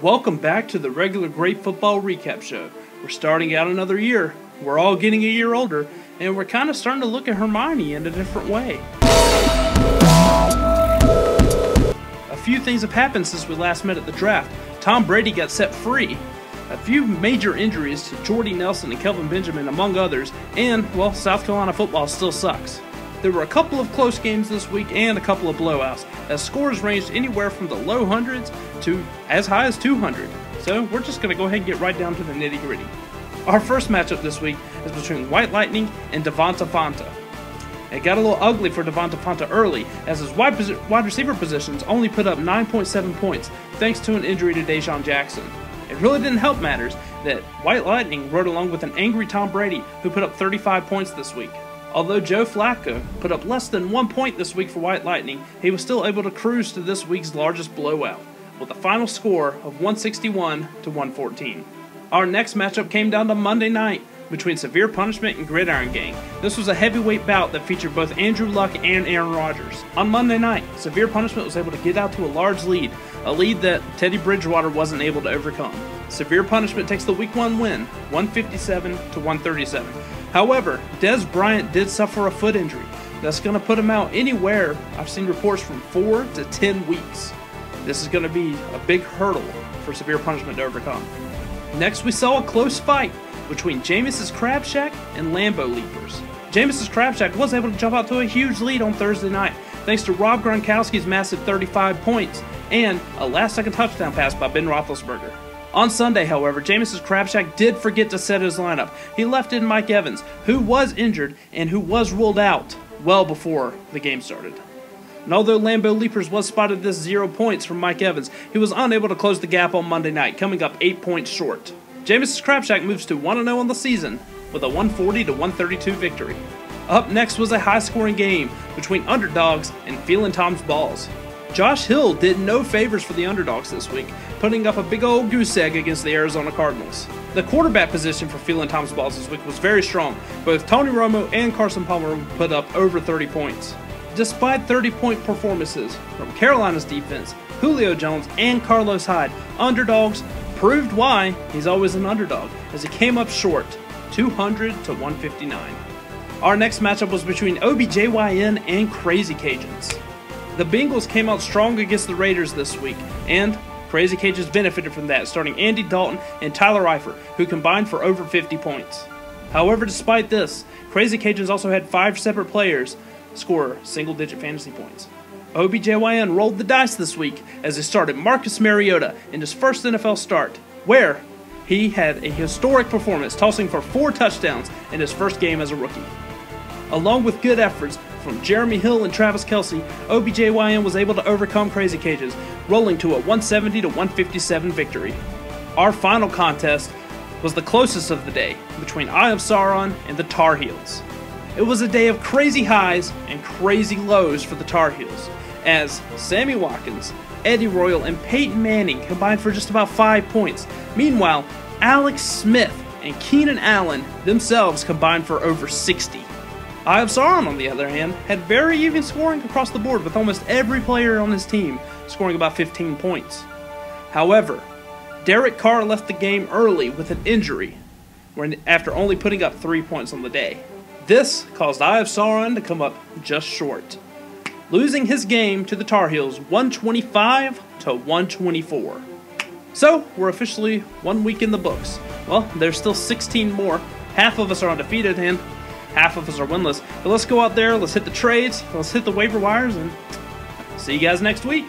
Welcome back to the regular Great Football Recap Show. We're starting out another year. We're all getting a year older, and we're kind of starting to look at Hermione in a different way. A few things have happened since we last met at the draft. Tom Brady got set free. A few major injuries to Jordy Nelson and Kelvin Benjamin, among others, and, well, South Carolina football still sucks. There were a couple of close games this week and a couple of blowouts, as scores ranged anywhere from the low hundreds to as high as 200. So we're just going to go ahead and get right down to the nitty-gritty. Our first matchup this week is between White Lightning and Devonta Fonta. It got a little ugly for Devonta Fonta early, as his wide receiver positions only put up 9.7 points thanks to an injury to Deshaun Jackson. It really didn't help matters that White Lightning rode along with an angry Tom Brady, who put up 35 points this week. Although Joe Flacco put up less than 1 point this week for White Lightning, he was still able to cruise to this week's largest blowout, with a final score of 161 to 114. Our next matchup came down to Monday night between Severe Punishment and Gridiron Gang. This was a heavyweight bout that featured both Andrew Luck and Aaron Rodgers. On Monday night, Severe Punishment was able to get out to a large lead, a lead that Teddy Bridgewater wasn't able to overcome. Severe Punishment takes the Week 1 win, 157 to 137. However, Dez Bryant did suffer a foot injury that's going to put him out anywhere, I've seen reports, from 4 to 10 weeks. This is going to be a big hurdle for Severe Punishment to overcome. Next, we saw a close fight between Jameis's Crab Shack and Lambeau Leapers. Jameis's Crab Shack was able to jump out to a huge lead on Thursday night thanks to Rob Gronkowski's massive 35 points and a last-second touchdown pass by Ben Roethlisberger. On Sunday, however, Jameis's Crab Shack did forget to set his lineup. He left in Mike Evans, who was injured and who was ruled out well before the game started. And although Lambeau Leapers was spotted this 0 points from Mike Evans, he was unable to close the gap on Monday night, coming up 8 points short. Jameis's Crab Shack moves to 1-0 on the season with a 140 to 132 victory. Up next was a high-scoring game between Underdogs and Feelin' Tom's Balls. Josh Hill did no favors for the Underdogs this week, putting up a big old goose egg against the Arizona Cardinals. The quarterback position for Feelin' Tom's Balls this week was very strong. Both Tony Romo and Carson Palmer put up over 30 points. Despite 30-point performances from Carolina's defense, Julio Jones and Carlos Hyde, Underdogs proved why he's always an underdog, as he came up short, 200 to 159. Our next matchup was between OBJYN and Crazy Cajuns. The Bengals came out strong against the Raiders this week, and Crazy Cajuns benefited from that, starting Andy Dalton and Tyler Eifert, who combined for over 50 points. However, despite this, Crazy Cajuns also had 5 separate players score single-digit fantasy points. OBJYN rolled the dice this week as he started Marcus Mariota in his first NFL start, where he had a historic performance, tossing for 4 touchdowns in his first game as a rookie. Along with good efforts from Jeremy Hill and Travis Kelce, OBJYN was able to overcome Crazy Cajuns, rolling to a 170 to 157 victory. Our final contest was the closest of the day, between Eye of Sauron and the Tar Heels. It was a day of crazy highs and crazy lows for the Tar Heels, as Sammy Watkins, Eddie Royal, and Peyton Manning combined for just about 5 points. Meanwhile, Alex Smith and Keenan Allen themselves combined for over 60. Eye of Sauron, on the other hand, had very even scoring across the board, with almost every player on his team scoring about 15 points. However, Derek Carr left the game early with an injury after only putting up 3 points on the day. This caused Eye of Sauron to come up just short, losing his game to the Tar Heels 125 to 124. So, we're officially 1 week in the books. Well, there's still 16 more. Half of us are undefeated and half of us are winless. But let's go out there, let's hit the trades, let's hit the waiver wires, and see you guys next week.